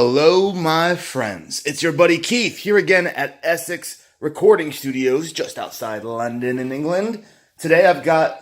Hello, my friends. It's your buddy Keith here again at Essex Recording Studios just outside London in England. Today I've got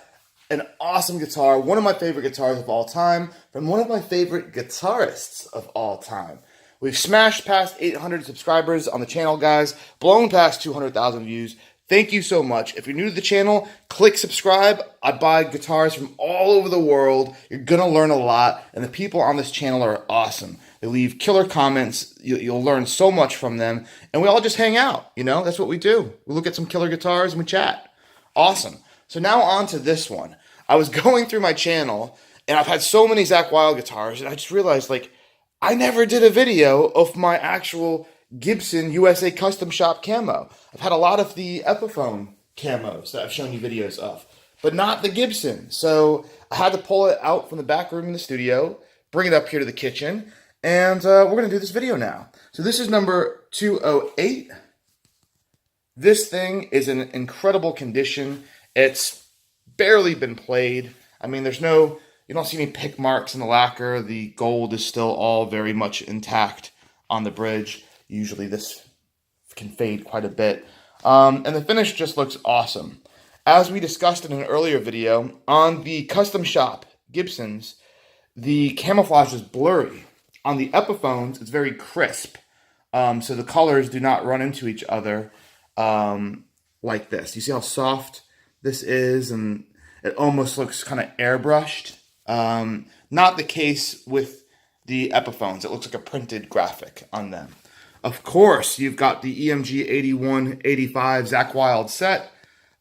an awesome guitar, one of my favorite guitars of all time, from one of my favorite guitarists of all time. We've smashed past 800 subscribers on the channel, guys, blown past 200,000 views. Thank you so much. If you're new to the channel, click subscribe. I buy guitars from all over the world. You're going to learn a lot, and the people on this channel are awesome. They leave killer comments. You'll learn so much from them, and we all just hang out, you know? That's what we do. We look at some killer guitars and we chat. Awesome. So now on to this one. I was going through my channel, and I've had so many Zakk Wylde guitars, and I just realized, like, I never did a video of my actual Gibson USA Custom Shop Camo. I've had a lot of the Epiphone camos that I've shown you videos of, but not the Gibson. So I had to pull it out from the back room in the studio, bring it up here to the kitchen, and we're going to do this video now. So this is number 208. This thing is in incredible condition. It's barely been played. I mean, you don't see any pick marks in the lacquer. The gold is still all very much intact on the bridge. Usually this can fade quite a bit. And the finish just looks awesome. As we discussed in an earlier video, on the Custom Shop Gibsons, the camouflage is blurry. On the Epiphones, it's very crisp. So the colors do not run into each other like this. You see how soft this is? And it almost looks kind of airbrushed. Not the case with the Epiphones. It looks like a printed graphic on them. Of course, you've got the EMG 8185 Zakk Wylde set,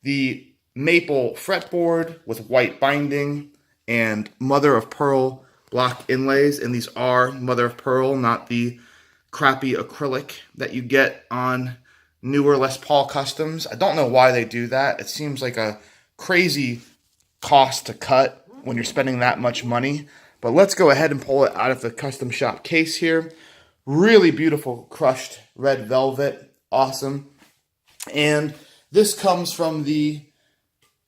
the maple fretboard with white binding, and mother of pearl block inlays. And these are mother of pearl, not the crappy acrylic that you get on newer Les Paul Customs. I don't know why they do that. It seems like a crazy cost to cut when you're spending that much money. But let's go ahead and pull it out of the Custom Shop case here. Really beautiful crushed red velvet. Awesome. And this comes from the,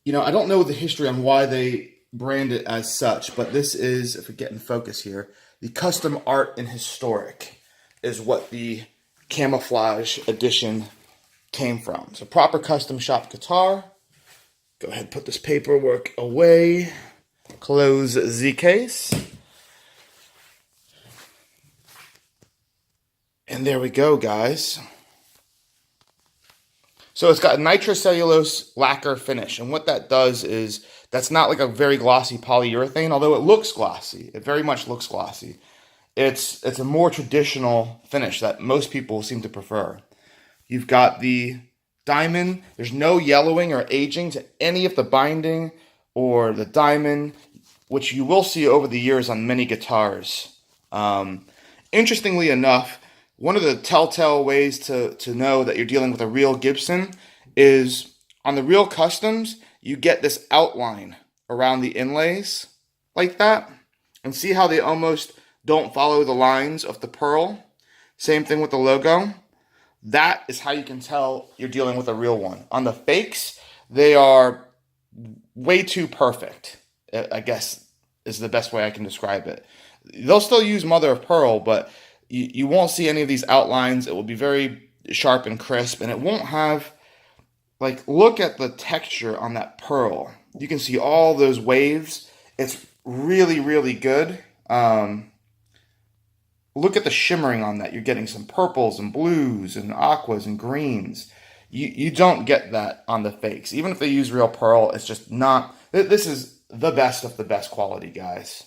I don't know the history on why they brand it as such, but this is, if we get in focus here, the Custom Art and Historic is what the camouflage edition came from. So proper Custom Shop guitar. Go ahead and put this paperwork away. Close the case. And there we go, guys. So it's got a nitrocellulose lacquer finish. And what that does is, that's not like a very glossy polyurethane, although it looks glossy. It very much looks glossy. It's a more traditional finish that most people seem to prefer. You've got the diamond. There's no yellowing or aging to any of the binding or the diamond, which you will see over the years on many guitars. Interestingly enough, one of the telltale ways to know that you're dealing with a real Gibson is on the real Customs, you get this outline around the inlays like that. And see how they almost don't follow the lines of the pearl? Same thing with the logo. That is how you can tell you're dealing with a real one. On the fakes, they are way too perfect, I guess is the best way I can describe it. They'll still use mother of pearl, but you won't see any of these outlines. It will be very sharp and crisp, and it won't have, like, look at the texture on that pearl. You can see all those waves. It's really, really good. Look at the shimmering on that. You're getting some purples and blues and aquas and greens. You don't get that on the fakes. Even if they use real pearl, it's just not. This is the best of the best quality, guys.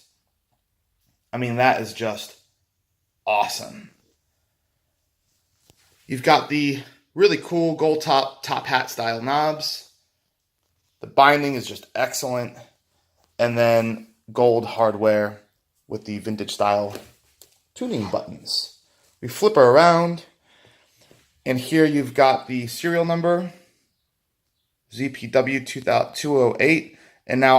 I mean, that is just awesome. You've got the really cool gold top hat style knobs. The binding is just excellent. And then gold hardware with the vintage style tuning buttons. We flip her around, and here you've got the serial number, ZPW 208. And now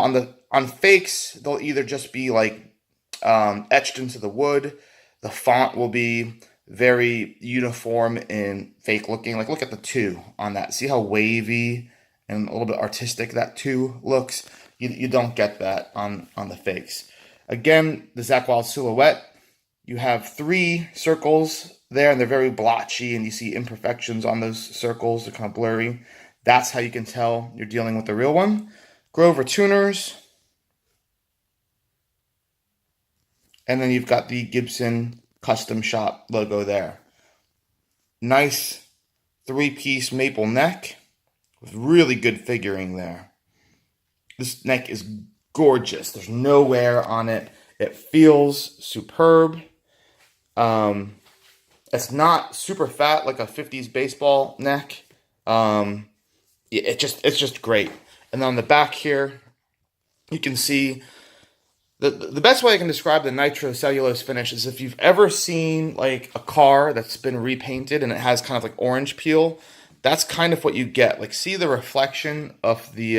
on fakes, they'll either just be like etched into the wood. The font will be very uniform and fake looking. Like, look at the 2 on that. See how wavy and a little bit artistic that 2 looks? You don't get that on the fakes. Again, the Zakk Wylde silhouette You have 3 circles there, and they're very blotchy, and you see imperfections on those circles. They're kind of blurry. That's how you can tell you're dealing with the real one. Grover tuners. And then you've got the Gibson Custom Shop logo there. Nice 3-piece maple neck with really good figuring there. This neck is gorgeous. There's no wear on it. It feels superb. It's not super fat like a 50s baseball neck. It's just great. And on the back here, you can see the best way I can describe the nitrocellulose finish is if you've ever seen like a car that's been repainted and it has kind of like orange peel. That's kind of what you get. Like, see the reflection of the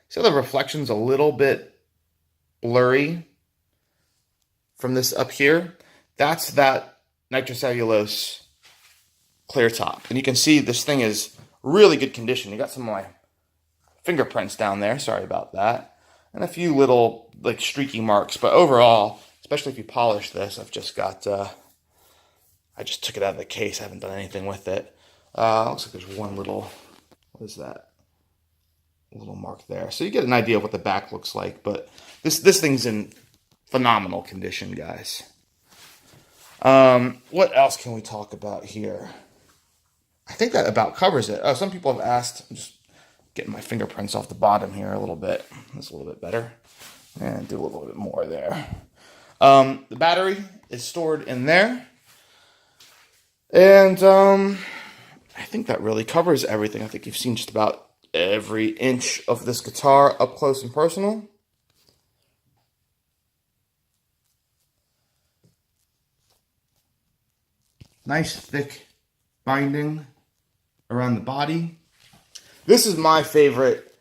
see how the reflection's a little bit blurry from this up here? That's that nitrocellulose clear top. And you can see this thing is really good condition. You got some of my fingerprints down there. Sorry about that. And a few little like streaky marks. But overall, especially if you polish this, I've just got, I just took it out of the case. I haven't done anything with it. Looks like there's one little, what is that? A little mark there. So you get an idea of what the back looks like. But this thing's in phenomenal condition, guys. What else can we talk about here? I think that about covers it. Oh, some people have asked, I'm just getting my fingerprints off the bottom here a little bit. That's a little bit better. And do a little bit more there. The battery is stored in there. And I think that really covers everything. I think you've seen just about every inch of this guitar up close and personal. Nice thick binding around the body. This is my favorite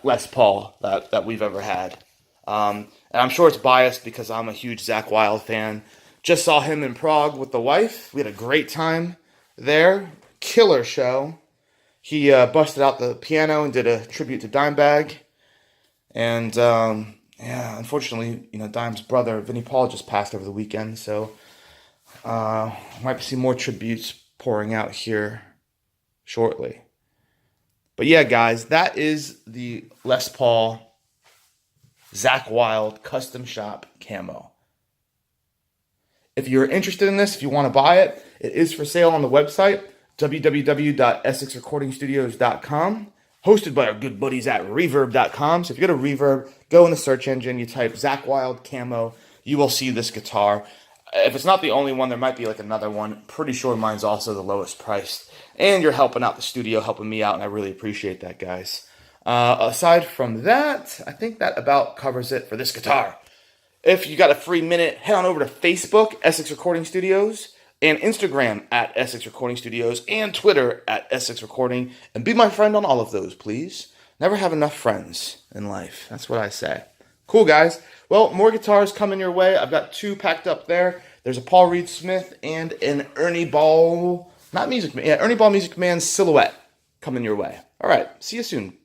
Les Paul that we've ever had. And I'm sure it's biased because I'm a huge Zakk Wylde fan. Just saw him in Prague with the wife. We had a great time there. Killer show. He busted out the piano and did a tribute to Dimebag. And yeah, unfortunately, Dime's brother, Vinnie Paul, just passed over the weekend. So might see more tributes pouring out here shortly. But yeah, guys, that is the Les Paul Zakk Wylde Custom Shop Camo. If you're interested in this, if you want to buy it, it is for sale on the website, www.essexrecordingstudios.com, hosted by our good buddies at reverb.com. So if you go to Reverb, go in the search engine, you type Zakk Wylde Camo, you will see this guitar. If it's not the only one, there might be like another one. Pretty sure mine's also the lowest priced. And you're helping out the studio, helping me out, and I really appreciate that, guys. Aside from that, I think that about covers it for this guitar. If you got a free minute, head on over to Facebook, Essex Recording Studios, and Instagram at Essex Recording Studios, and Twitter at Essex Recording, and be my friend on all of those, please. Never have enough friends in life. That's what I say. Cool, guys. Well, more guitars coming your way. I've got 2 packed up there. There's a Paul Reed Smith and an Ernie Ball, Ernie Ball Music Man Silhouette coming your way. All right, see you soon.